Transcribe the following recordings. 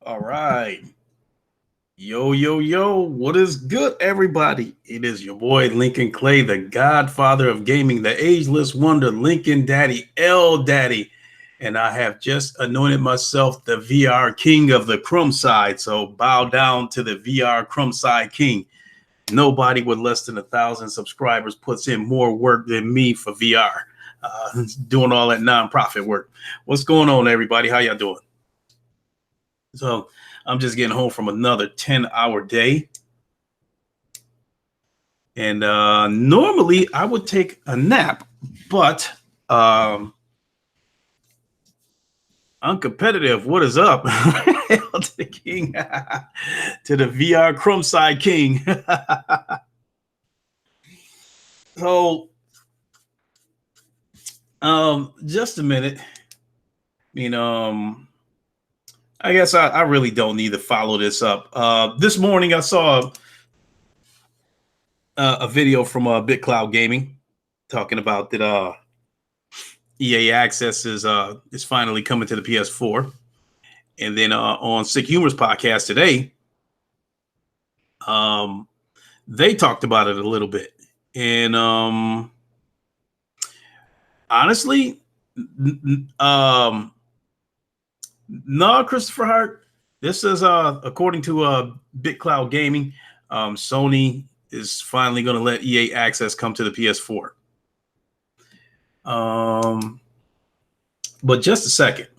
All right. Yo, yo, yo. What is good, everybody? It is your boy, Lincoln Clay, the godfather of gaming, the ageless wonder, Lincoln Daddy, L Daddy. And I have just anointed myself the VR king of the crumb side. So bow down to the VR crumb side king. Nobody with less than 1,000 subscribers puts in more work than me for VR, doing all that nonprofit work. What's going on, everybody? How y'all doing? So I'm just getting home from another 10-hour day. And normally I would take a nap, but uncompetitive. What is up? To the king, to the VR crumb side king. So, just a minute. I guess I really don't need to follow this up. This morning I saw a video from BitCloud Gaming talking about that EA Access is finally coming to the PS4, and then on Sick Humor's podcast today, they talked about it a little bit, and honestly, no, Christopher Hart. This is according to BitCloud Gaming, Sony is finally going to let EA Access come to the PS4. But just a second.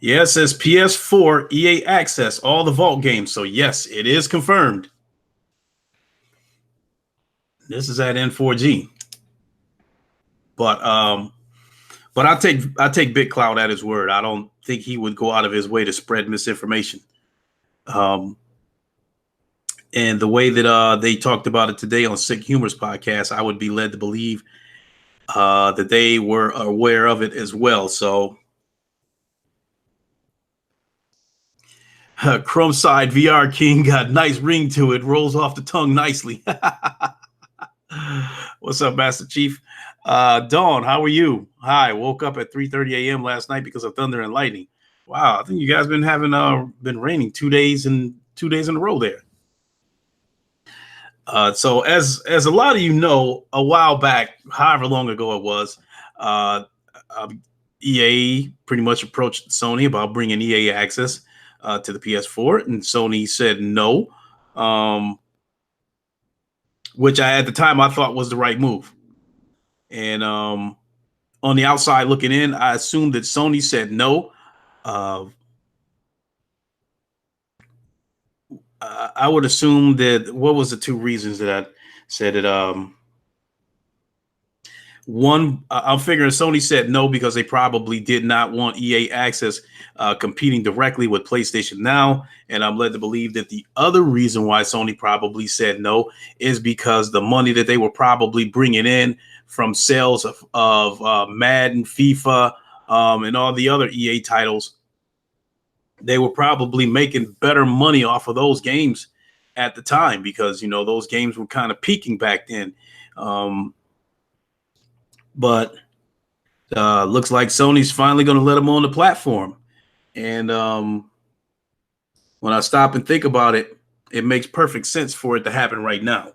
Yeah, it says PS4 EA Access, all the Vault games. So yes, it is confirmed. This is at N4G. But I take BitCloud at his word. I don't think he would go out of his way to spread misinformation. And the way that they talked about it today on Sick Humor's podcast, I would be led to believe that they were aware of it as well. So Crumb Side VR King got nice ring to it, rolls off the tongue nicely. What's up, Master Chief? Dawn, how are you? Hi, woke up at 3:30 a.m. last night because of thunder and lightning. Wow, I think you guys been having been raining 2 days in a row there. So as a lot of you know, a while back, however long ago it was, EA pretty much approached Sony about bringing EA Access to the PS4, and Sony said no, which at the time I thought was the right move. And on the outside looking in, I assumed that Sony said no. I would assume that what was the two reasons that I said it? One, I'm figuring Sony said no because they probably did not want EA Access competing directly with PlayStation Now. And I'm led to believe that the other reason why Sony probably said no is because the money that they were probably bringing in from sales of Madden, FIFA, and all the other EA titles, they were probably making better money off of those games at the time because, those games were kind of peaking back then. But looks like Sony's finally going to let them on the platform. And when I stop and think about it, it makes perfect sense for it to happen right now.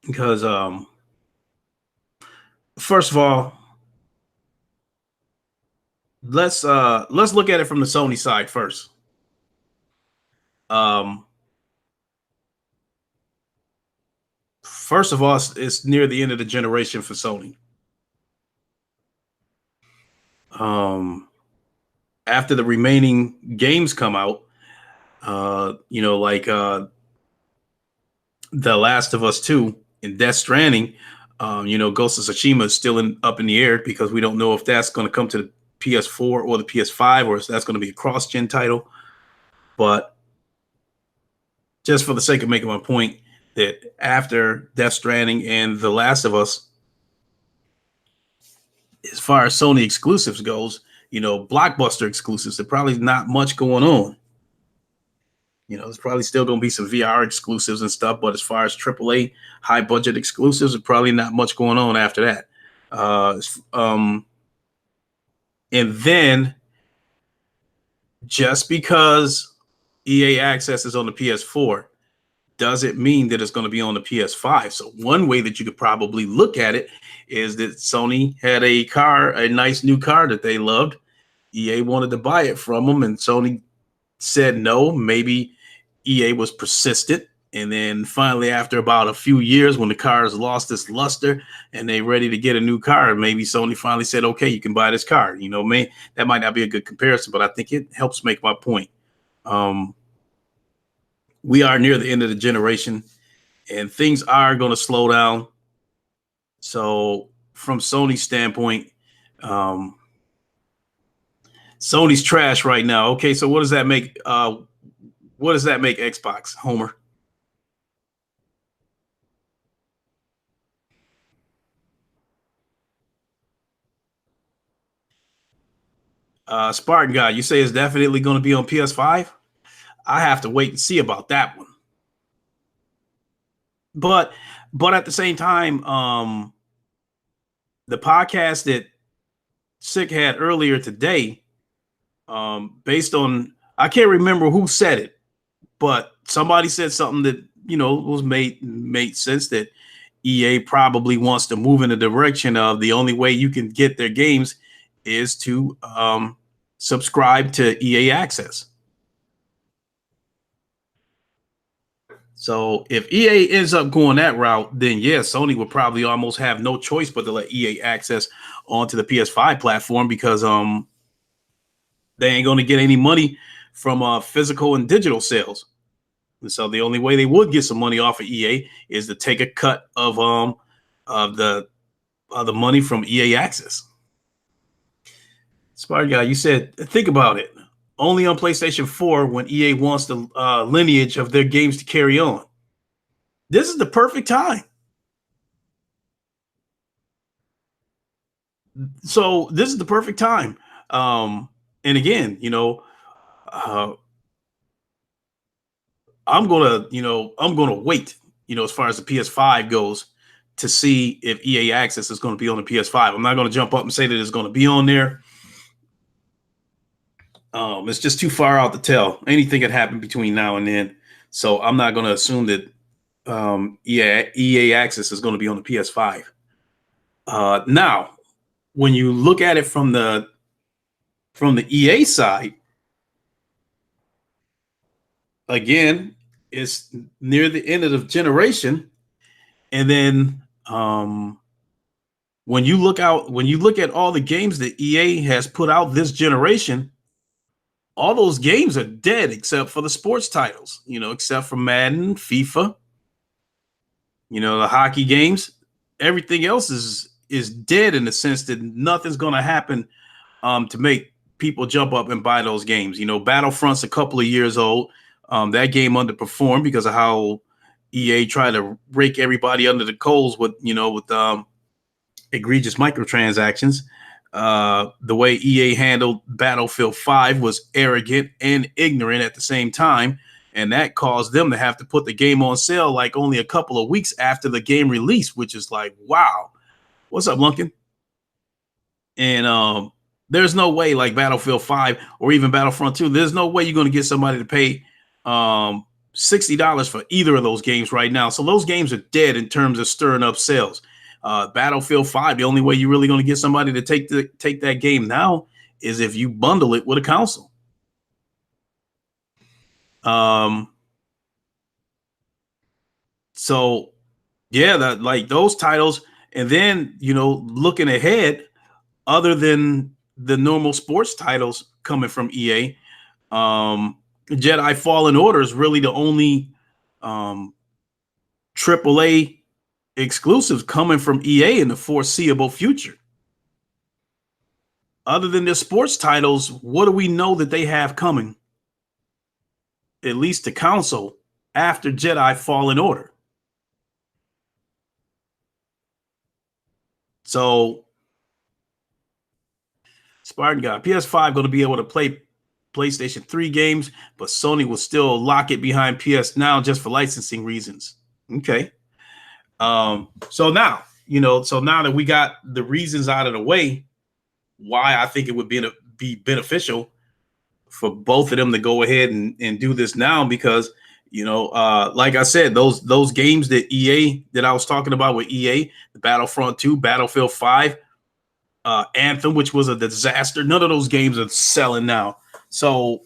Because first of all, let's look at it from the Sony side first. First of all, it's near the end of the generation for Sony. After the remaining games come out, like The Last of Us 2 and Death Stranding, Ghost of Tsushima is still up in the air because we don't know if that's going to come to the PS4 or the PS5 or if that's going to be a cross-gen title. But just for the sake of making my point, that after Death Stranding and The Last of Us, as far as Sony exclusives goes, blockbuster exclusives, there's probably not much going on. There's probably still going to be some VR exclusives and stuff, but as far as AAA high budget exclusives, there's probably not much going on after that. And then just because EA Access is on the PS4 doesn't mean that it's going to be on the PS5. So one way that you could probably look at it is that Sony had a nice new car that they loved. EA wanted to buy it from them, and Sony said no. Maybe EA was persistent. And then finally, after about a few years, when the car has lost its luster and they're ready to get a new car, maybe Sony finally said, okay, you can buy this car. That might not be a good comparison, but I think it helps make my point. We are near the end of the generation and things are going to slow down. So from Sony's standpoint, Sony's trash right now. Okay, so what does that make? What does that make Xbox, Homer? Spartan Guy, you say it's definitely going to be on PS5? I have to wait and see about that one. But at the same time, the podcast that Sick had earlier today, based on, I can't remember who said it, but somebody said something that was made sense, that EA probably wants to move in the direction of the only way you can get their games is to subscribe to EA Access. So if EA ends up going that route, then yes, Sony would probably almost have no choice but to let EA Access onto the PS5 platform, because they ain't going to get any money from physical and digital sales. And so the only way they would get some money off of EA is to take a cut of the money from EA Access. Smart Guy, you said, think about it. Only on PlayStation 4 when EA wants the lineage of their games to carry on. This is the perfect time. So this is the perfect time. And again, I'm gonna wait, as far as the PS5 goes, to see if EA Access is going to be on the PS5. I'm not going to jump up and say that it's going to be on there. It's just too far out to tell. Anything could happen between now and then. So I'm not going to assume that EA Access is going to be on the PS5. Now, when you look at it from the EA side, again, it's near the end of the generation, and then when you look at all the games that EA has put out this generation, all those games are dead except for the sports titles, except for Madden, FIFA, the hockey games. Everything else is dead, in the sense that nothing's going to happen to make people jump up and buy those games. Battlefront's a couple of years old. That game underperformed because of how EA tried to rake everybody under the coals with egregious microtransactions. The way EA handled Battlefield 5 was arrogant and ignorant at the same time, and that caused them to have to put the game on sale like only a couple of weeks after the game release, which is like, wow. What's up, Lunkin? And there's no way, like Battlefield 5 or even Battlefront 2, there's no way you're going to get somebody to pay $60 for either of those games right now. So those games are dead in terms of stirring up sales. Battlefield 5, the only way you're really going to get somebody to take that game now is if you bundle it with a console. So yeah, those titles, and then looking ahead, other than the normal sports titles coming from EA, Jedi Fallen Order is really the only AAA exclusives coming from EA in the foreseeable future. Other than their sports titles, what do we know that they have coming, at least to console, after Jedi Fallen Order? So Spartan Guy, PS5 going to be able to play PlayStation 3 games, but Sony will still lock it behind PS Now just for licensing reasons. Okay. So now, so now that we got the reasons out of the way, why I think it would be beneficial for both of them to go ahead and do this now, because like I said, those games that EA that I was talking about with EA, the Battlefront 2, Battlefield 5, Anthem, which was a disaster. None of those games are selling now. So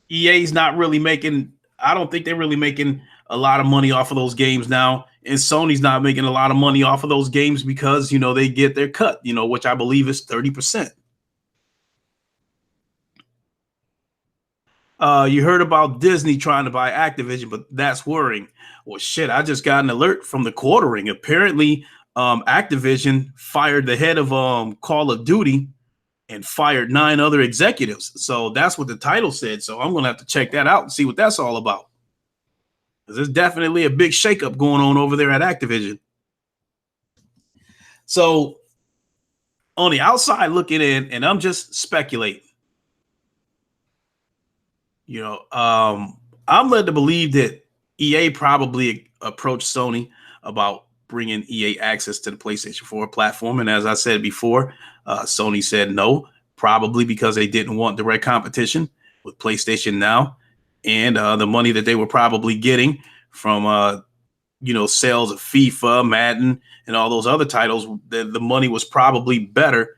EA's not really making, I don't think they're really making a lot of money off of those games now. And Sony's not making a lot of money off of those games because, they get their cut, which I believe is 30%. You heard about Disney trying to buy Activision, but that's worrying. Well, shit, I just got an alert from the quartering. Apparently, Activision fired the head of Call of Duty and fired 9 other executives. So that's what the title said. So I'm going to have to check that out and see what that's all about. There's definitely a big shakeup going on over there at Activision. So on the outside looking in, and I'm just speculating, I'm led to believe that EA probably approached Sony about bringing EA access to the PlayStation 4 platform. And as I said before, Sony said no, probably because they didn't want direct competition with PlayStation Now, and the money that they were probably getting from, sales of FIFA, Madden, and all those other titles. The money was probably better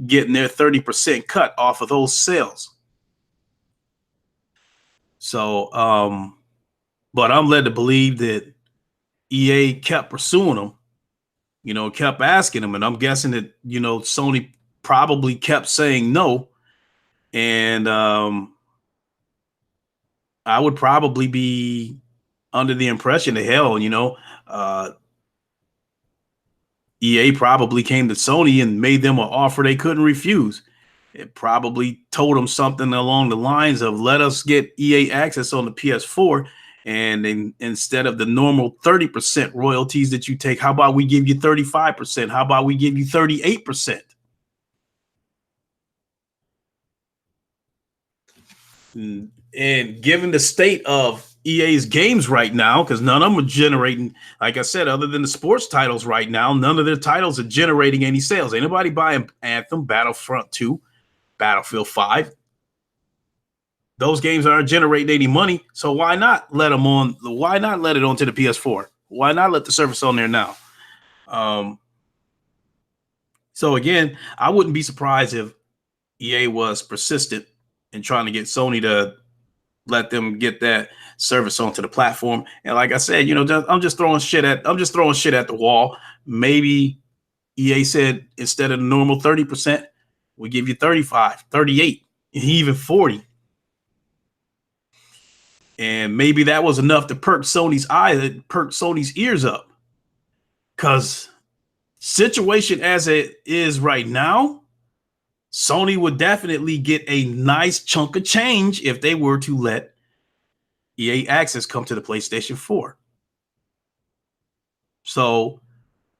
getting their 30% cut off of those sales. So, but I'm led to believe that EA kept pursuing them, kept asking them. And I'm guessing that, Sony probably kept saying no. And I would probably be under the impression that, hell, EA probably came to Sony and made them an offer they couldn't refuse. It probably told them something along the lines of, let us get EA access on the PS4. And then instead of the normal 30% royalties that you take, how about we give you 35%? How about we give you 38%? And given the state of EA's games right now, because none of them are generating, like I said, other than the sports titles right now, none of their titles are generating any sales. Ain't nobody buying Anthem, Battlefront 2, Battlefield 5. Those games aren't generating any money, so why not let them on? Why not let it onto the PS4? Why not let the service on there now? So again, I wouldn't be surprised if EA was persistent in trying to get Sony to let them get that service onto the platform. And like I said, I'm just throwing shit at the wall. Maybe EA said, instead of the normal 30%, we give you 35, 38, even 40. And maybe that was enough to perk Sony's ears up. Because situation as it is right now, Sony would definitely get a nice chunk of change if they were to let EA access come to the PlayStation 4. So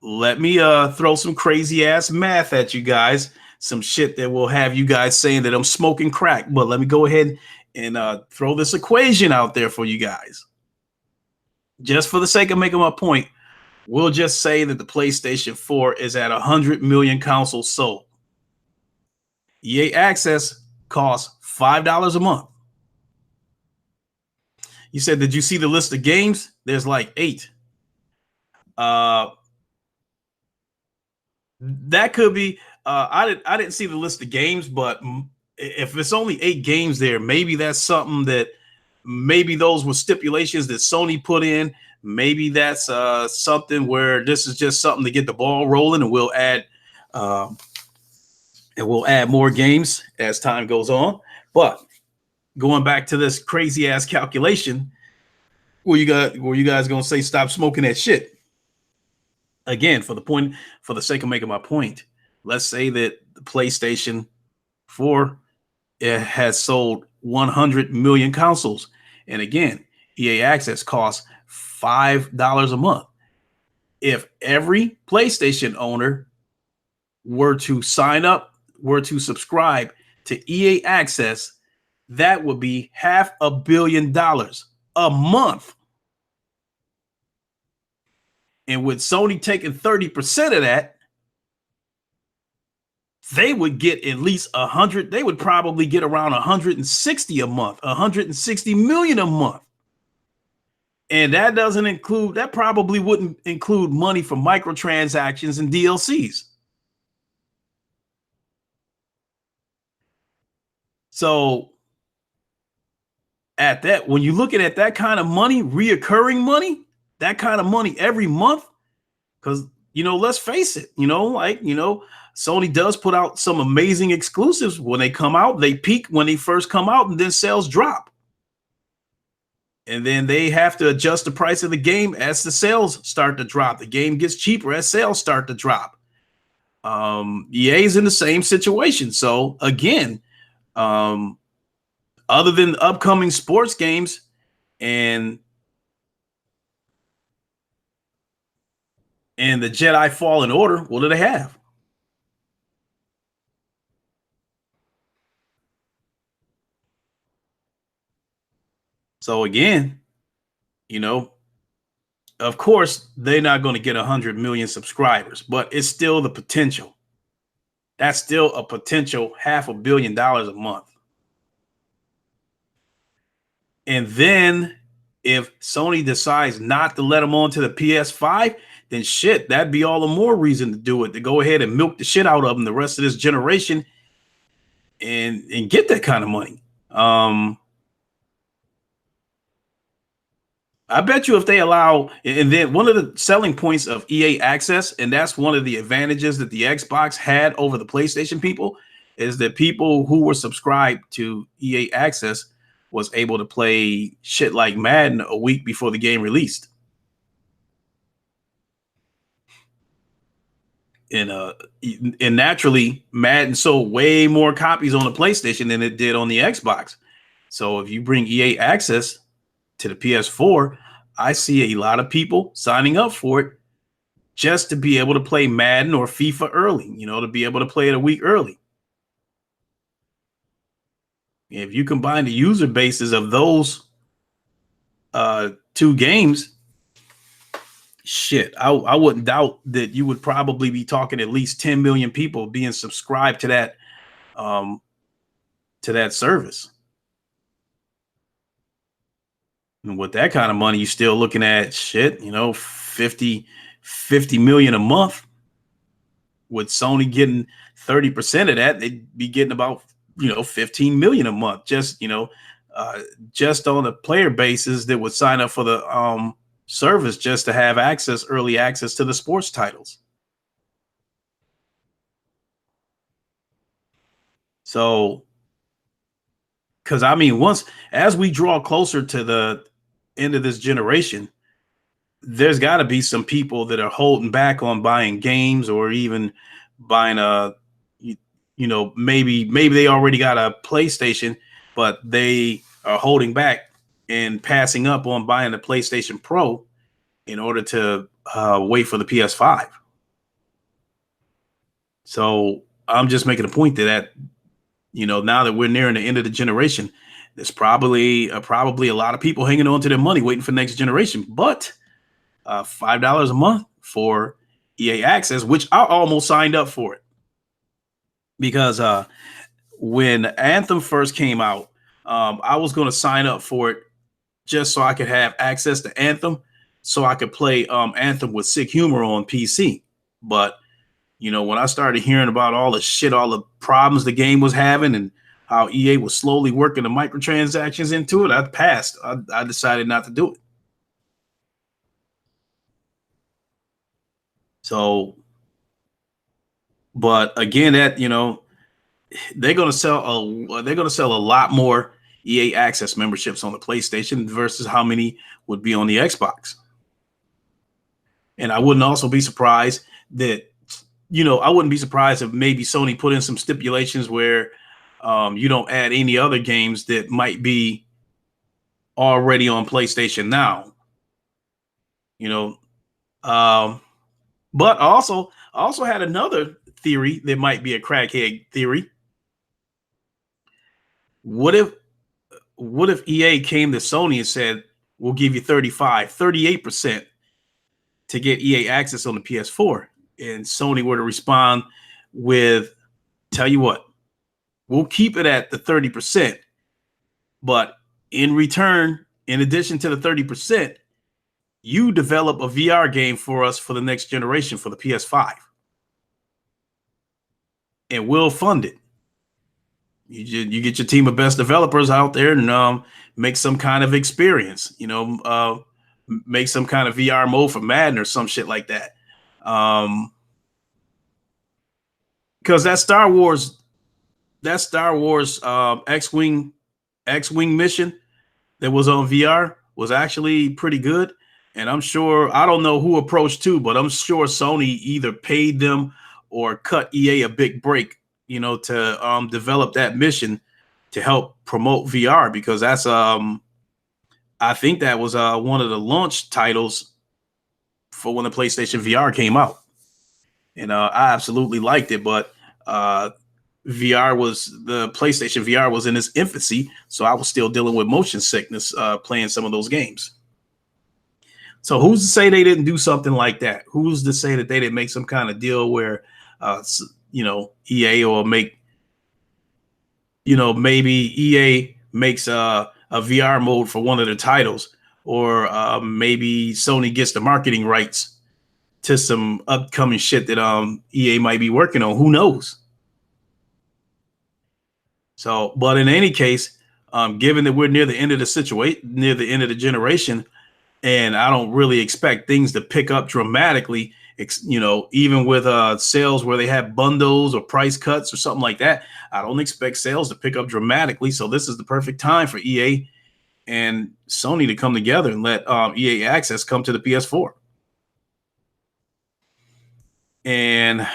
let me throw some crazy ass math at you guys. Some shit that will have you guys saying that I'm smoking crack. But let me go ahead and throw this equation out there for you guys. Just for the sake of making my point, we'll just say that the PlayStation 4 is at 100 million consoles sold. EA access costs $5 a month. You said, did you see the list of games? There's like 8. That could be. I didn't see the list of games, but if it's only 8 games there, maybe that's something that maybe those were stipulations that Sony put in. Maybe that's something where this is just something to get the ball rolling, and we'll add more games as time goes on. But going back to this crazy ass calculation, were you guys gonna say stop smoking that shit? Again, for the sake of making my point, let's say that the PlayStation 4 has sold 100 million consoles, and again, EA access costs $5 a month. If every PlayStation owner were to sign up, were to subscribe to EA Access, that would be $500 million a month. And with Sony taking 30% of that, they would get at least 100. They would probably get around 160 a month, 160 million a month. And that doesn't include, that probably wouldn't include money for microtransactions and DLCs. So at that, when you're looking at that kind of money, reoccurring money, that kind of money every month, because, let's face it, Sony does put out some amazing exclusives. When they come out, they peak when they first come out, and then sales drop. And then they have to adjust the price of the game as the sales start to drop. The game gets cheaper as sales start to drop. EA is in the same situation. So again, other than upcoming sports games and the Jedi Fallen Order, what do they have? So again, of course, they're not going to get 100 million subscribers, but it's still the potential. That's still a potential $500 million a month. And then if Sony decides not to let them onto the PS5, then shit, that'd be all the more reason to do it, to go ahead and milk the shit out of them the rest of this generation and get that kind of money. I bet you if they allow, and then one of the selling points of EA Access, and that's one of the advantages that the Xbox had over the PlayStation people, is that people who were subscribed to EA Access was able to play shit like Madden a week before the game released. And naturally, Madden sold way more copies on the PlayStation than it did on the Xbox. So if you bring EA Access to the PS4, I see a lot of people signing up for it just to be able to play Madden or FIFA early, to be able to play it a week early. If you combine the user bases of those two games, shit, I wouldn't doubt that you would probably be talking at least 10 million people being subscribed to that service. And with that kind of money, you're still looking at shit, 50 million a month. With Sony getting 30% of that, they'd be getting about 15 million a month, just just on the player basis that would sign up for the service just to have early access to the sports titles. So, because as we draw closer to the end of this generation, there's got to be some people that are holding back on buying games or even buying maybe they already got a PlayStation, but they are holding back and passing up on buying the PlayStation Pro in order to wait for the PS5. So I'm just making a point that now that we're nearing the end of the generation, there's probably a lot of people hanging on to their money waiting for the next generation. But $5 a month for EA Access, which I almost signed up for it, because when Anthem first came out, I was going to sign up for it just so I could have access to Anthem, so I could play Anthem with Sick Humor on PC. But when I started hearing about all the problems the game was having and how EA was slowly working the microtransactions into it, I passed. I decided not to do it. So, but again, that they're going to sell a lot more EA Access memberships on the PlayStation versus how many would be on the Xbox. And I wouldn't also be surprised that I wouldn't be surprised if maybe Sony put in some stipulations where you don't add any other games that might be already on PlayStation Now. But I also had another theory that might be a crackhead theory. What if EA came to Sony and said, we'll give you 38% to get EA access on the PS4, and Sony were to respond with, tell you what, we'll keep it at the 30%, but in return, in addition to the 30%, you develop a VR game for us for the next generation for the PS5, and we'll fund it. You get your team of best developers out there and make some kind of experience, make some kind of VR mode for Madden or some shit like that. Because that Star Wars X-Wing mission that was on VR was actually pretty good. And I'm sure, I don't know who approached to, but I'm sure Sony either paid them or cut EA a big break, to develop that mission to help promote VR, because that's I think that was one of the launch titles for when the PlayStation VR came out. And I absolutely liked it, but the PlayStation VR was in its infancy, so I was still dealing with motion sickness playing some of those games. So who's to say they didn't do something like that? Who's to say that they didn't make some kind of deal where, EA or maybe EA makes a VR mode for one of the titles, or maybe Sony gets the marketing rights to some upcoming shit that EA might be working on. Who knows? So, but in any case, given that we're near the end of the situation, near the end of the generation, and I don't really expect things to pick up dramatically, even with sales where they have bundles or price cuts or something like that, I don't expect sales to pick up dramatically. So this is the perfect time for EA and Sony to come together and let EA Access come to the PS4. And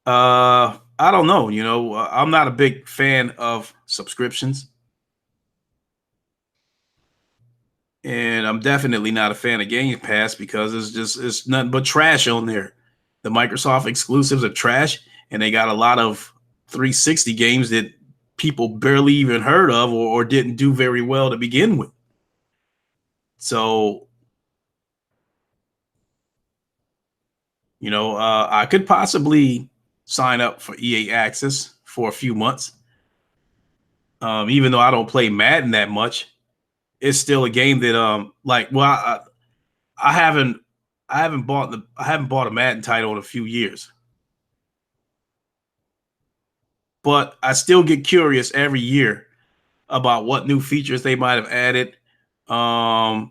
I don't know, I'm not a big fan of subscriptions. And I'm definitely not a fan of Game Pass because it's nothing but trash on there. The Microsoft exclusives are trash, and they got a lot of 360 games that people barely even heard of or didn't do very well to begin with. So, I could possibly sign up for EA Access for a few months. Even though I don't play Madden that much, it's still a game that I haven't bought a Madden title in a few years, but I still get curious every year about what new features they might have added. My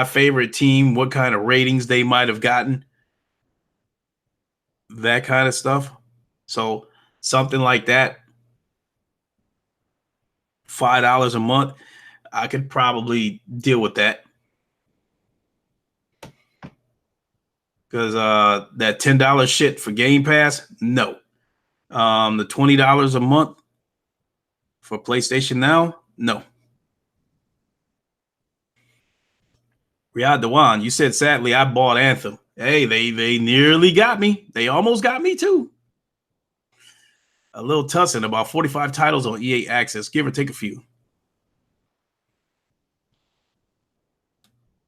favorite team, what kind of ratings they might have gotten, that kind of stuff. So something like that, $5 a month, I could probably deal with that. Because that $10 shit for Game Pass, no. The $20 a month for PlayStation Now, no. Riyad Dewan, you said sadly I bought Anthem. Hey, they nearly got me. They almost got me too. A little tussin, about 45 titles on EA Access, give or take a few.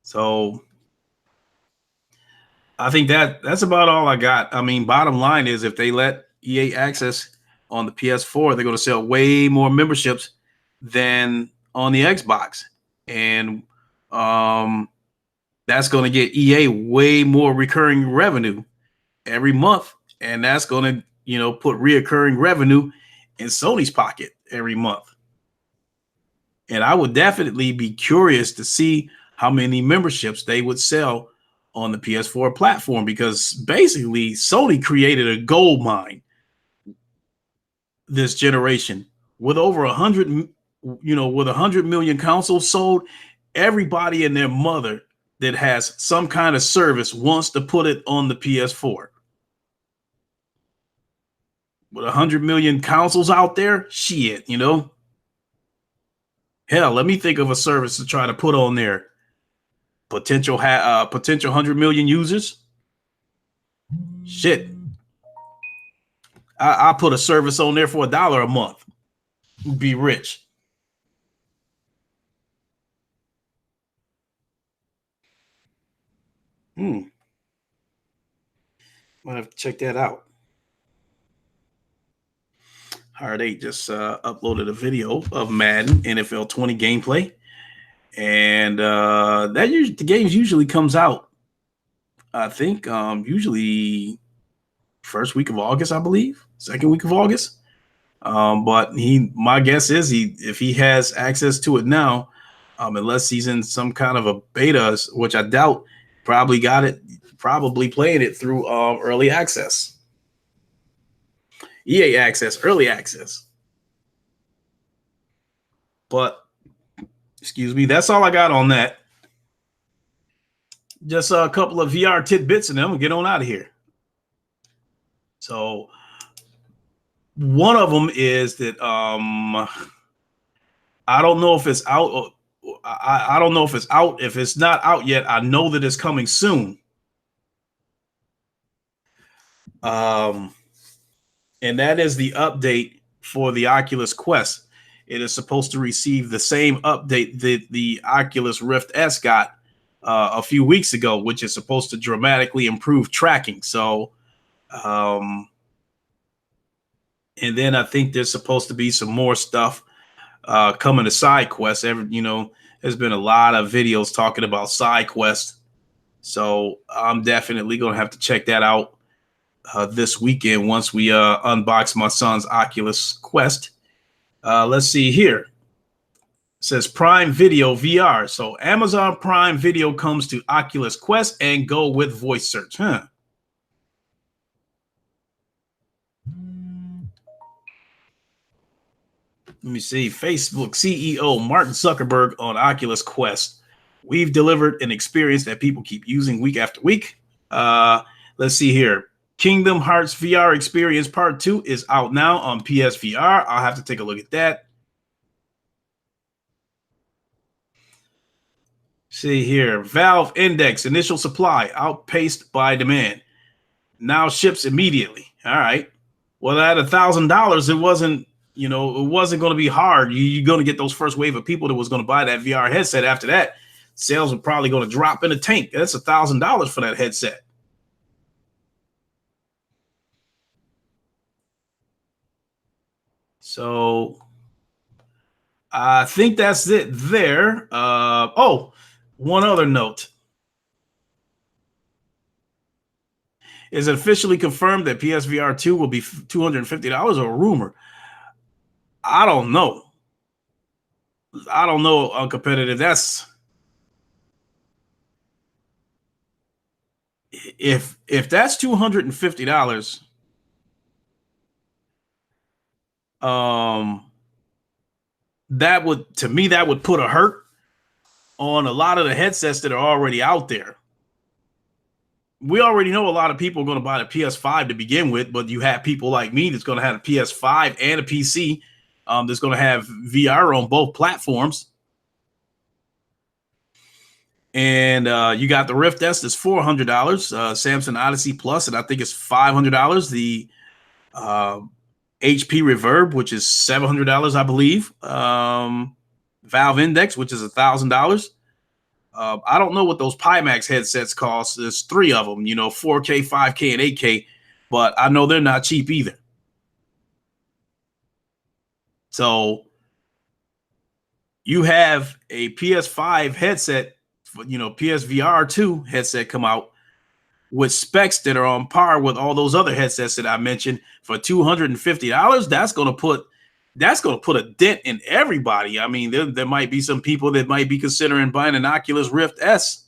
So I think that's about all I got. I mean, bottom line is if they let EA Access on the PS4, they're going to sell way more memberships than on the Xbox. And that's going to get EA way more recurring revenue every month. And that's going to, put reoccurring revenue in Sony's pocket every month. And I would definitely be curious to see how many memberships they would sell on the PS4 platform, because basically Sony created a gold mine this generation with over 100, with 100 million consoles sold. Everybody and their mother that has some kind of service wants to put it on the PS4. With 100 million consoles out there, shit, hell, let me think of a service to try to put on there. Potential 100 million users. Shit. I put a service on there for $1 a month. Be rich. Might have to check that out. Hard 8 just uploaded a video of Madden NFL 20 gameplay. And the games usually comes out, I think, usually first week of August, I believe, second week of August. But my guess is if he has access to it now, unless he's in some kind of a beta, which I doubt, probably playing it through early access. EA access, early access. But excuse me, that's all I got on that. Just a couple of VR tidbits, and then we'll get on out of here. So one of them is that I don't know if it's out. I don't know if it's out. If it's not out yet, I know that it's coming soon. And that is the update for the Oculus Quest. It is supposed to receive the same update that the Oculus Rift S got a few weeks ago, which is supposed to dramatically improve tracking. So, and then I think there's supposed to be some more stuff coming to side quests. There's been a lot of videos talking about side quests. So I'm definitely going to have to check that out this weekend once we unbox my son's Oculus Quest. Let's see here. It says Prime Video VR. So Amazon Prime Video comes to Oculus Quest and go with voice search. Huh? Let me see. Facebook CEO Martin Zuckerberg on Oculus Quest. We've delivered an experience that people keep using week after week. Let's see here. Kingdom Hearts VR Experience Part 2 is out now on PSVR. I'll have to take a look at that. See here. Valve Index initial supply outpaced by demand. Now ships immediately. All right. Well, at $1,000, it wasn't going to be hard. You're going to get those first wave of people that was going to buy that VR headset. After that, sales were probably going to drop in the tank. That's $1,000 for that headset. So I think that's it there. One other note. Is it officially confirmed that PSVR 2 will be $250 or a rumor? I don't know. Uncompetitive. That's if that's $250. That would put a hurt on a lot of the headsets that are already out there. We already know a lot of people are going to buy the PS5 to begin with, but you have people like me that's going to have a PS5 and a PC that's going to have VR on both platforms. And you got the Rift S that's $400, Samsung Odyssey Plus, and I think it's $500. The HP Reverb, which is $700, I believe. Valve Index, which is $1,000. I don't know what those Pimax headsets cost. There's 3 of them, 4K, 5K, and 8K, but I know they're not cheap either. So you have a PS5 headset, PSVR 2 headset come out with specs that are on par with all those other headsets that I mentioned for $250. That's going to put a dent in everybody. I mean, there might be some people that might be considering buying an Oculus Rift S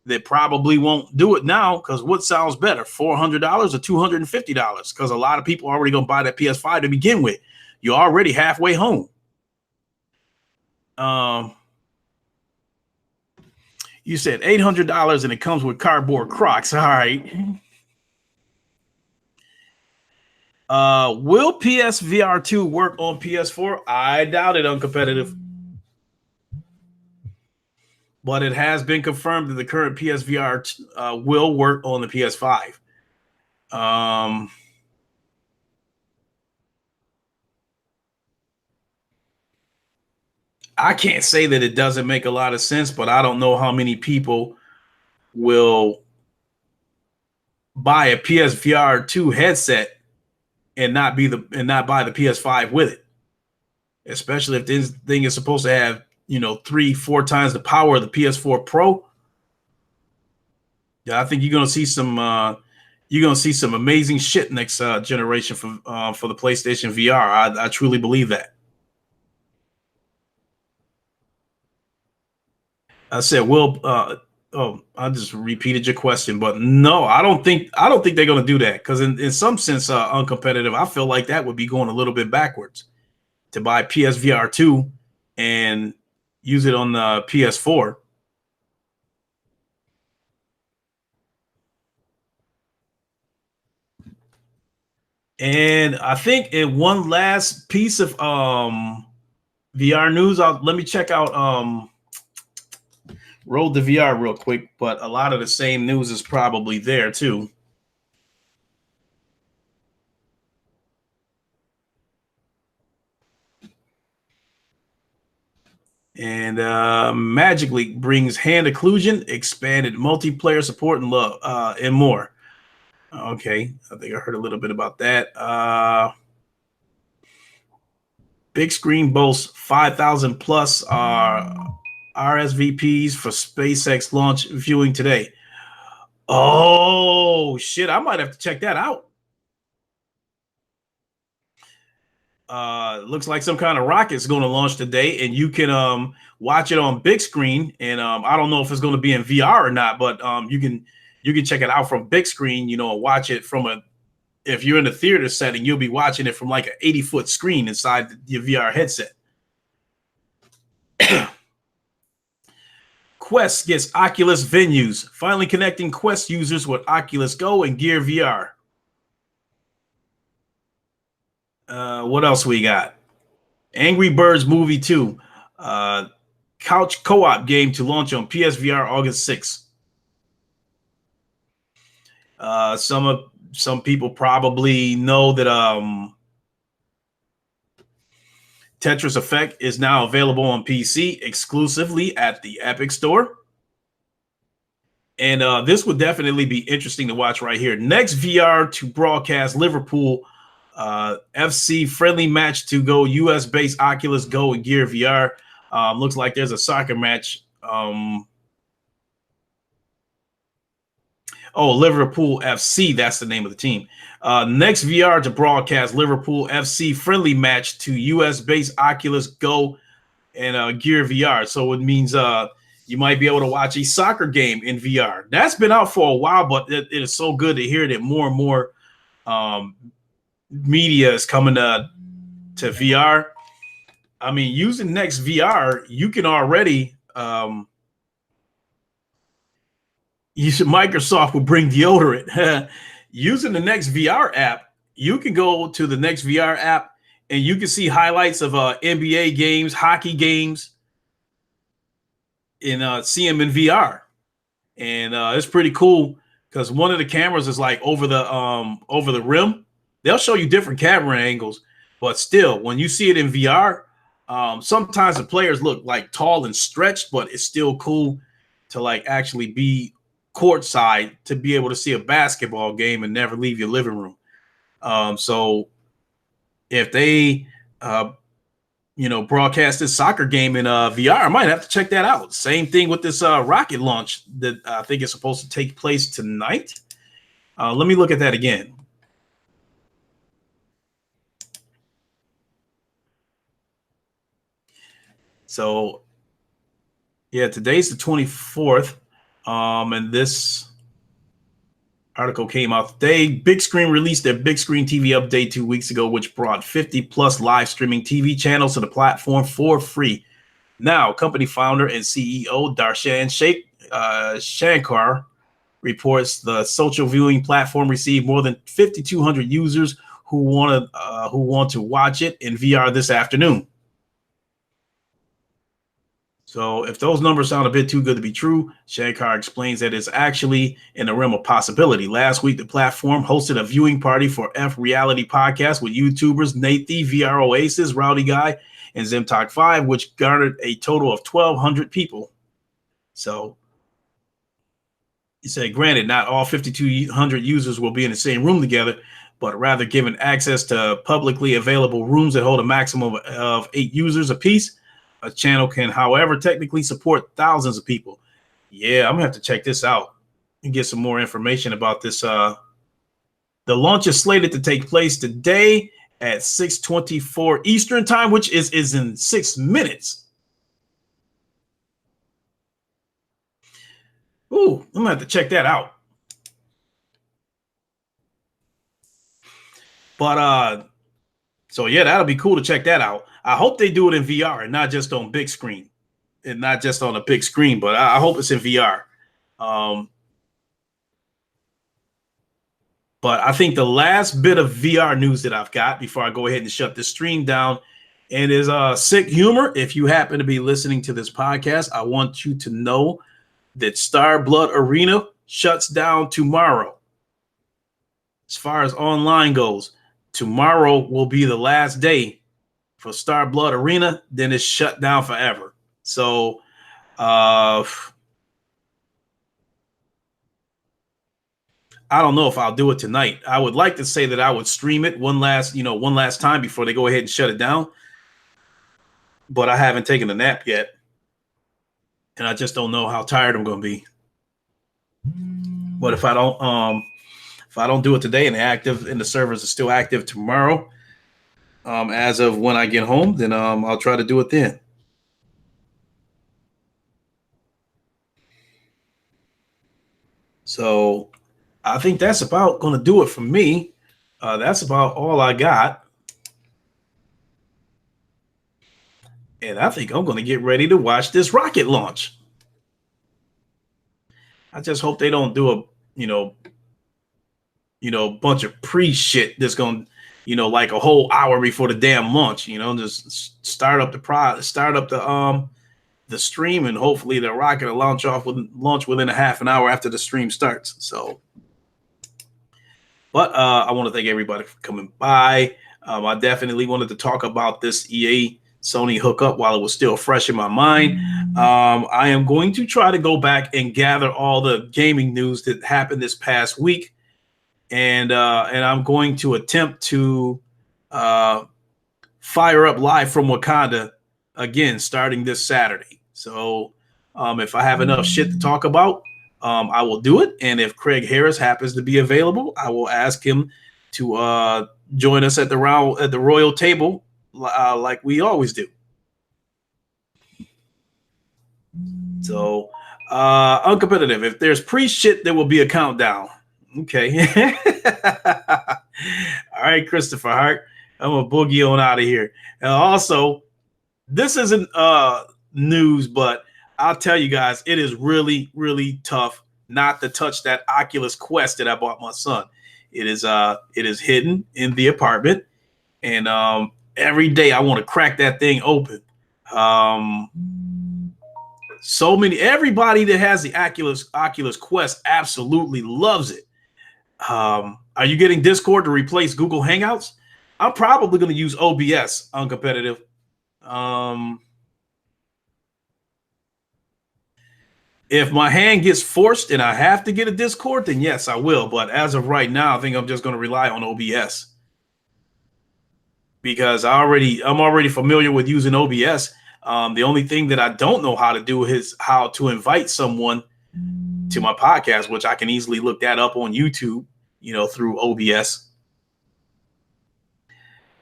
that probably won't do it now, because what sounds better, $400 or $250? Because a lot of people are already going to buy that PS5 to begin with. You're already halfway home. You said $800 and it comes with cardboard Crocs. All right. Will PSVR 2 work on PS4? I doubt it, uncompetitive. But it has been confirmed that the current PSVR will work on the PS5. I can't say that it doesn't make a lot of sense, but I don't know how many people will buy a PSVR 2 headset and not buy the PS5 with it. Especially if this thing is supposed to have, 3-4 times the power of the PS4 Pro. Yeah, I think you're gonna see some amazing shit next generation for the PlayStation VR. I truly believe that. I said, well, I just repeated your question, but no, I don't think they're gonna do that because in some sense, uncompetitive. I feel like that would be going a little bit backwards to buy PSVR 2 and use it on the PS4. And I think in one last piece of VR news, let me check out Road to VR real quick, but a lot of the same news is probably there too. And Magic League brings hand occlusion, expanded multiplayer support, and love, and more. Okay, I think I heard a little bit about that. Big Screen boasts 5,000 plus RSVPs for SpaceX launch viewing today. Oh shit! I might have to check that out. Looks like some kind of rocket is going to launch today, and you can watch it on big screen. And I don't know if it's going to be in VR or not, but you can check it out from big screen. Watch it from if you're in the theater setting, you'll be watching it from like an 80-foot screen inside your VR headset. Quest gets Oculus venues, finally connecting Quest users with Oculus Go and Gear VR. What else we got? Angry Birds Movie 2. Couch co-op game to launch on PSVR August 6th. Some people probably know that Tetris Effect is now available on PC exclusively at the Epic Store. And this would definitely be interesting to watch right here. Next VR to broadcast Liverpool FC friendly match to go US-based Oculus Go and Gear VR. Looks like there's a soccer match. Liverpool FC, that's the name of the team. Next VR to broadcast Liverpool FC friendly match to US-based Oculus Go and Gear VR. So it means you might be able to watch a soccer game in VR. That's been out for a while, but it is so good to hear that more and more media is coming to VR. I mean, using Next VR, you can already Microsoft will bring deodorant. Using the Next VR app, you can go to the Next VR app and you can see highlights of NBA games, hockey games, and see them in VR. And it's pretty cool because one of the cameras is like over the rim. They'll show you different camera angles, but still, when you see it in VR, sometimes the players look like tall and stretched, but it's still cool to like actually be courtside to be able to see a basketball game and never leave your living room. So if they broadcast this soccer game in VR, I might have to check that out. Same thing with this rocket launch that I think is supposed to take place tonight. Let me look at that again. So yeah, today's the 24th. And this article came out today. Big Screen released their Big Screen TV update 2 weeks ago, which brought 50 plus live streaming TV channels to the platform for free. Now, company founder and CEO Darshan Shankar reports the social viewing platform received more than 5,200 users who want to watch it in VR this afternoon. So if those numbers sound a bit too good to be true, Shankar explains that it's actually in the realm of possibility. Last week, the platform hosted a viewing party for F Reality podcast with YouTubers Nathy, VR Oasis, Rowdy Guy, and Zimtalk 5, which garnered a total of 1,200 people. So he said, granted, not all 5,200 users will be in the same room together, but rather given access to publicly available rooms that hold a maximum of 8 users apiece. A channel can, however, technically support thousands of people. Yeah, I'm gonna have to check this out and get some more information about this. The launch is slated to take place today at 6:24 Eastern time, which is in 6 minutes. Ooh, I'm gonna have to check that out. But so yeah, that'll be cool to check that out. I hope they do it in VR and not just on big screen, and not just on a big screen, but I hope it's in VR. But I think the last bit of VR news that I've got before I go ahead and shut this stream down, and is sick humor. If you happen to be listening to this podcast, I want you to know that Star Blood Arena shuts down tomorrow. As far as online goes, tomorrow will be the last day for Star Blood Arena. Then it's shut down forever. So I don't know if I'll do it tonight. I would like to say that I would stream it one last time before they go ahead and shut it down. But I haven't taken a nap yet. And I just don't know how tired I'm going to be. But if I don't do it today and the servers are still active tomorrow, as of when I get home, then I'll try to do it then. So I think that's about going to do it for me. That's about all I got. And I think I'm going to get ready to watch this rocket launch. I just hope they don't do a, bunch of pre-shit that's going to, like a whole hour before the damn launch, just start up the stream, and hopefully the rocket will launch within a half an hour after the stream starts. So, but I want to thank everybody for coming by. I definitely wanted to talk about this EA Sony hookup while it was still fresh in my mind. I am going to try to go back and gather all the gaming news that happened this past week, and I'm going to attempt to fire up live from Wakanda again starting this Saturday. So if I have enough shit to talk about, I will do it. And if Craig Harris happens to be available, I will ask him to join us at the royal table like we always do. So uncompetitive. If there's pre-shit, there will be a countdown. Okay. All right, Christopher Hart. I'm a boogie on out of here. And also, this isn't news, but I'll tell you guys, it is really, really tough not to touch that Oculus Quest that I bought my son. It is hidden in the apartment, and every day I want to crack that thing open. Everybody that has the Oculus Quest absolutely loves it. Are you getting Discord to replace Google Hangouts? I'm probably going to use OBS uncompetitive. If my hand gets forced and I have to get a Discord, then yes, I will. But as of right now, I think I'm just going to rely on OBS because I'm already familiar with using OBS. The only thing that I don't know how to do is how to invite someone to my podcast, which I can easily look that up on YouTube, through OBS.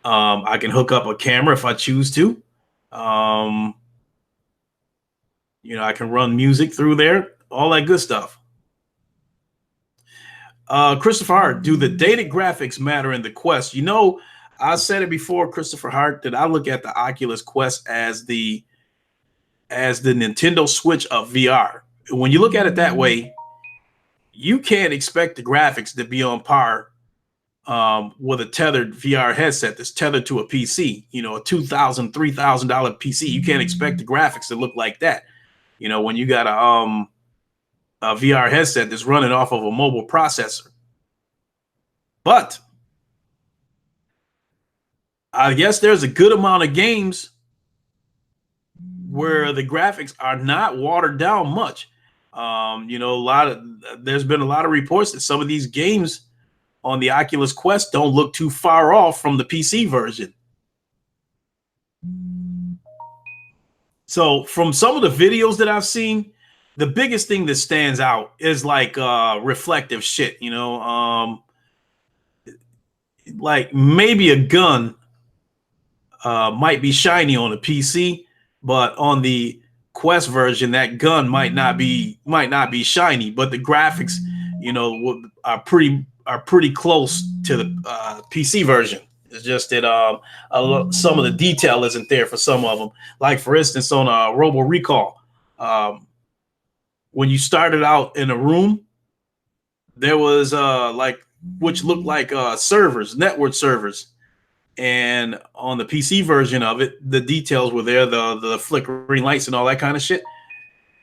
I can hook up a camera if I choose to. I can run music through there, all that good stuff. Christopher Hart, do the dated graphics matter in the Quest? I said it before, Christopher Hart, that I look at the Oculus Quest as the Nintendo Switch of VR. When you look at it that way, you can't expect the graphics to be on par with a tethered VR headset that's tethered to a PC, a $2,000, $3,000 PC. You can't expect the graphics to look like that. When you got a VR headset that's running off of a mobile processor. But I guess there's a good amount of games where the graphics are not watered down much. There's been a lot of reports that some of these games on the Oculus Quest don't look too far off from the PC version. So from some of the videos that I've seen, the biggest thing that stands out is like reflective shit, like maybe a gun might be shiny on a PC, but on the Quest version, that gun might not be shiny, but the graphics, are pretty close to the PC version. It's just that some of the detail isn't there for some of them. Like for instance, on Robo Recall, when you started out in a room, there was which looked like servers, network servers. And on the PC version of it, the details were there, the flickering lights and all that kind of shit.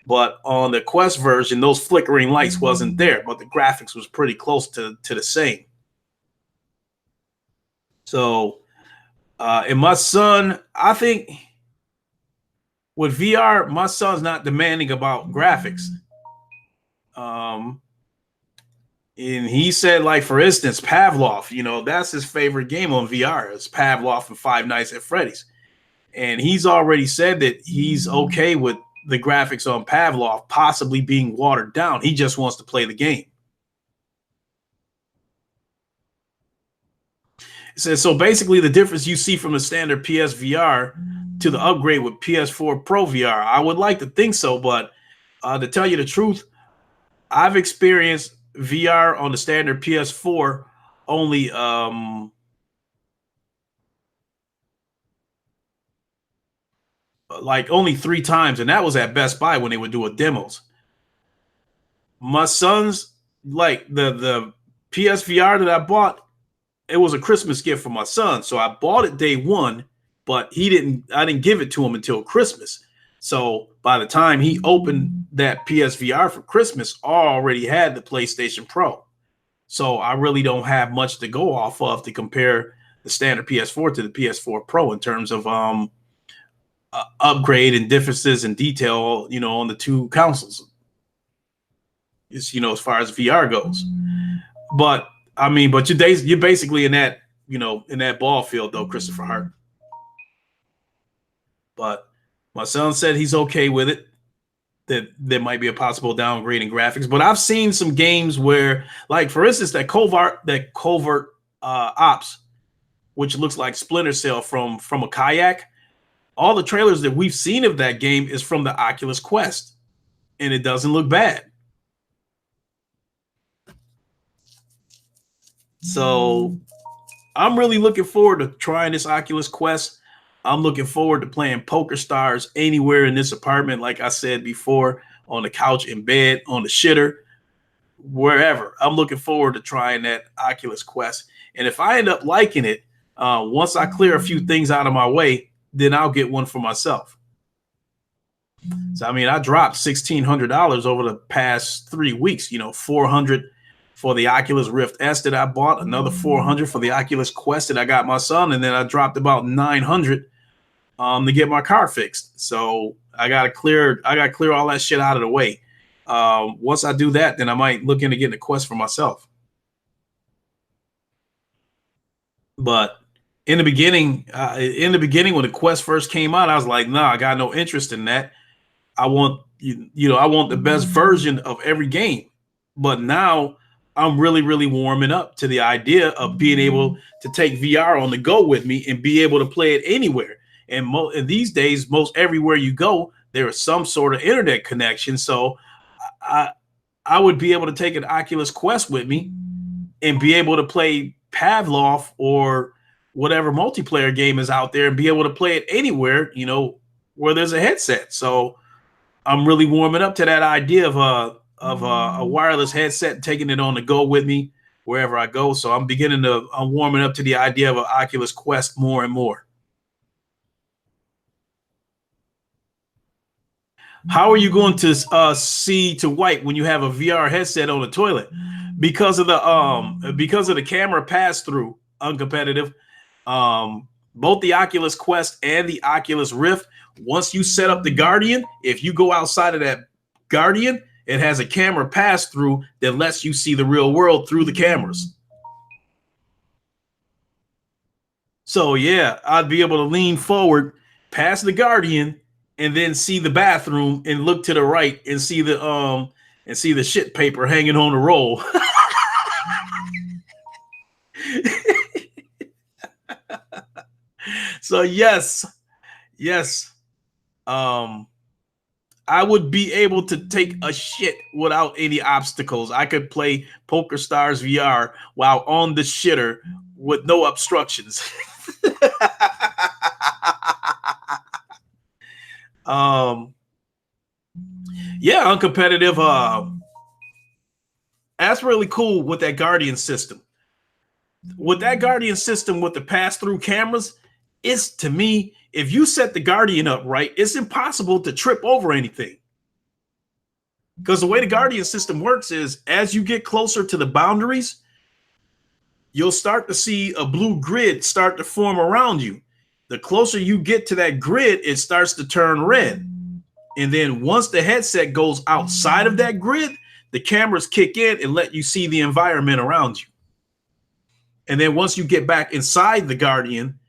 But on the Quest version, those flickering lights wasn't there, but the graphics was pretty close to the same. So, and my son, I think with VR, my son's not demanding about graphics. And he said, like, for instance, Pavlov, that's his favorite game on VR is Pavlov and Five Nights at Freddy's. And he's already said that he's okay with the graphics on Pavlov possibly being watered down. He just wants to play the game. It says, so basically the difference you see from the standard PSVR to the upgrade with PS4 Pro VR, I would like to think so, but to tell you the truth, I've experienced VR on the standard PS4 only only 3 times, and that was at Best Buy when they were doing demos. My son's the PSVR that I bought, it was a Christmas gift for my son, so I bought it day one, but I didn't give it to him until Christmas. So by the time he opened that PSVR for Christmas, I already had the PlayStation Pro. So I really don't have much to go off of to compare the standard PS4 to the PS4 Pro in terms of upgrade and differences in detail, on the two consoles. It's, as far as VR goes. But I mean, but you're basically in that, in that ball field though, Christopher Hart. But my son said he's okay with it, that there might be a possible downgrade in graphics. But I've seen some games where, like, for instance, that Covert Ops, which looks like Splinter Cell from a kayak. All the trailers that we've seen of that game is from the Oculus Quest, and it doesn't look bad. So I'm really looking forward to trying this Oculus Quest. I'm looking forward to playing Poker Stars anywhere in this apartment, like I said before, on the couch, in bed, on the shitter, wherever. I'm looking forward to trying that Oculus Quest. And if I end up liking it, once I clear a few things out of my way, then I'll get one for myself. So, I mean, I dropped $1,600 over the past 3 weeks, $400 for the Oculus Rift S that I bought, another $400 for the Oculus Quest that I got my son, and then I dropped about $900 to get my car fixed. So I gotta clear all that shit out of the way. Once I do that, then I might look into getting a Quest for myself. But in the beginning, when the Quest first came out, I was like, nah, I got no interest in that. I want I want the best version of every game. But now I'm really, really warming up to the idea of being able to take VR on the go with me and be able to play it anywhere. And these days, most everywhere you go, there is some sort of internet connection. So I would be able to take an Oculus Quest with me and be able to play Pavlov or whatever multiplayer game is out there and be able to play it anywhere, where there's a headset. So I'm really warming up to that idea of a wireless headset and taking it on the go with me wherever I go. So I'm warming up to the idea of an Oculus Quest more and more. How are you going to see to wipe when you have a VR headset on the toilet? Because of the camera pass through, uncompetitive. Both the Oculus Quest and the Oculus Rift Once you set up the Guardian, if you go outside of that Guardian, it has a camera pass through that lets you see the real world through the cameras. So yeah, I'd be able to lean forward past the Guardian and then see the bathroom and look to the right and see the shit paper hanging on the roll. So yes, I would be able to take a shit without any obstacles. I could play Poker Stars VR while on the shitter with no obstructions. Yeah, uncompetitive. That's really cool with that Guardian system. With that Guardian system with the pass-through cameras, it's, to me, if you set the Guardian up right, it's impossible to trip over anything. Because the way the Guardian system works is, as you get closer to the boundaries, you'll start to see a blue grid start to form around you. The closer you get to that grid, it starts to turn red. And then once the headset goes outside of that grid, the cameras kick in and let you see the environment around you. And then once you get back inside the Guardian,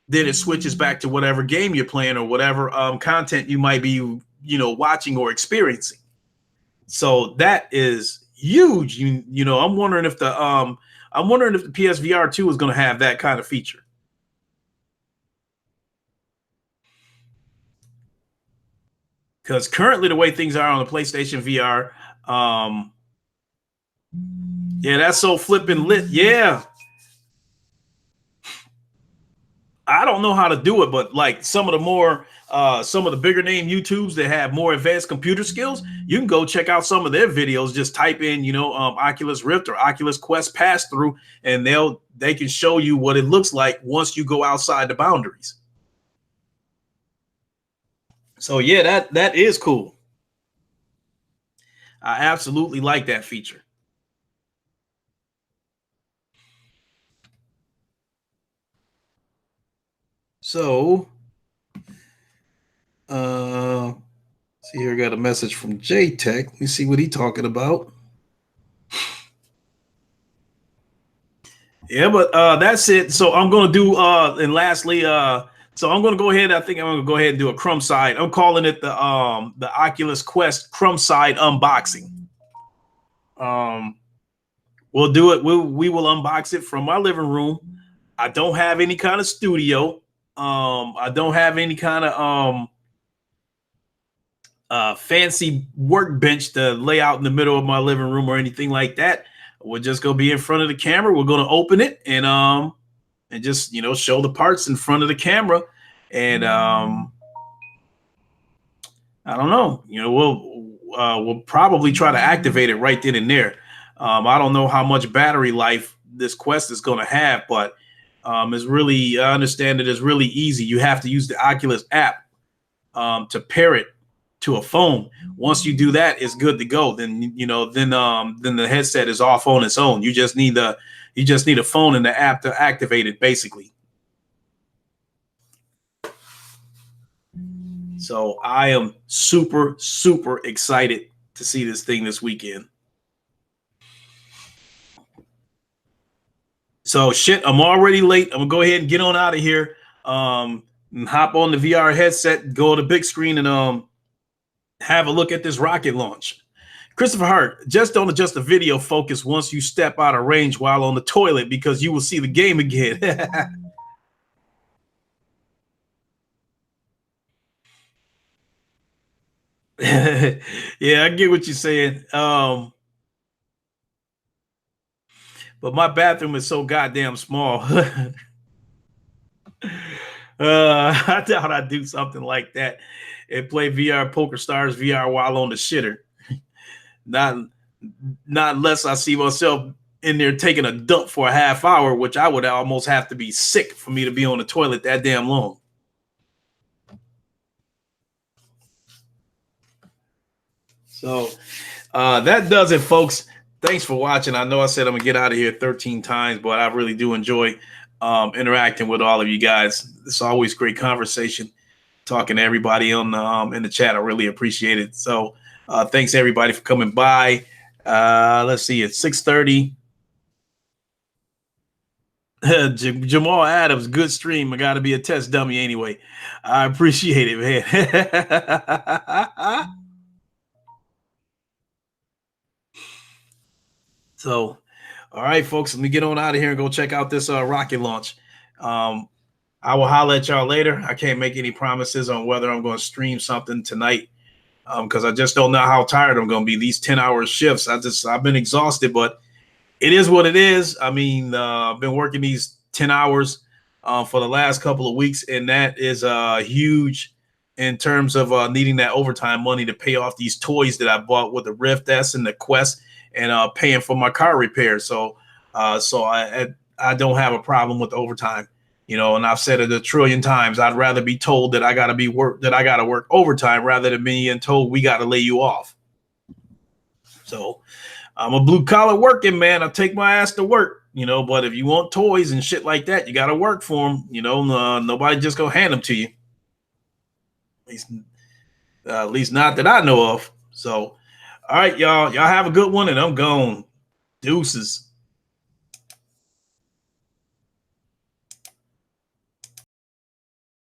then it switches back to whatever game you're playing or whatever content you might be, watching or experiencing. So that is huge. You know, I'm wondering if the PSVR 2 is going to have that kind of feature. Because currently the way things are on the PlayStation VR, yeah, that's so flipping lit. Yeah. I don't know how to do it, but like some of the bigger name YouTubes that have more advanced computer skills, you can go check out some of their videos. Just type in, Oculus Rift or Oculus Quest pass through, and they can show you what it looks like once you go outside the boundaries. So yeah, that is cool. I absolutely like that feature. So, see here, I got a message from J-Tech. Let me see what he's talking about. Yeah, but that's it. So I'm going to do, and lastly, so I'm going to go ahead. I think I'm going to go ahead and do a crumb side. I'm calling it the Oculus Quest crumb side unboxing. We'll do it. We will unbox it from my living room. I don't have any kind of studio. I don't have any kind of fancy workbench to lay out in the middle of my living room or anything like that. We're just gonna be in front of the camera. We're gonna open it and just show the parts in front of the camera. And I don't know. We'll probably try to activate it right then and there. I don't know how much battery life this Quest is gonna have, but it's really, I understand it is really easy. You have to use the Oculus app to pair it to a phone. Once you do that, it's good to go. Then then the headset is off on its own. You just need a phone and the app to activate it, basically. So I am super, super excited to see this thing this weekend. So shit, I'm already late. I'm gonna go ahead and get on out of here. And hop on the VR headset, go to the big screen, and have a look at this rocket launch. Christopher Hart, just don't adjust the video focus once you step out of range while on the toilet, because you will see the game again. Yeah, I get what you're saying. But my bathroom is so goddamn small. I doubt I'd do something like that and play VR Poker Stars VR while on the shitter. Not unless I see myself in there taking a dump for a half hour, which I would almost have to be sick for me to be on the toilet that damn long. So that does it, folks. Thanks for watching. I know I said I'm gonna get out of here 13 times, but I really do enjoy interacting with all of you guys. It's always great conversation. talking to everybody on in the chat. I really appreciate it. So thanks everybody for coming by. Let's see, it's 6:30. Jamal Adams, good stream. I got to be a test dummy anyway. I appreciate it, man. So, all right, folks, let me get on out of here and go check out this rocket launch. I will holler at y'all later. I can't make any promises on whether I'm going to stream something tonight because I just don't know how tired I'm going to be. These 10-hour shifts, I've been exhausted, but it is what it is. I mean, I've been working these 10 hours for the last couple of weeks, and that is huge in terms of needing that overtime money to pay off these toys that I bought with the Rift S and the Quest, and paying for my car repair. So I don't have a problem with overtime, you know. And I've said it a trillion times. I'd rather be told that I got to work overtime rather than being told we got to lay you off. So I'm a blue collar working man. I take my ass to work, you know. But if you want toys and shit like that, you got to work for them, you know. Nobody just gonna hand them to you. At least not that I know of. So, all right, y'all have a good one, and I'm gone. Deuces.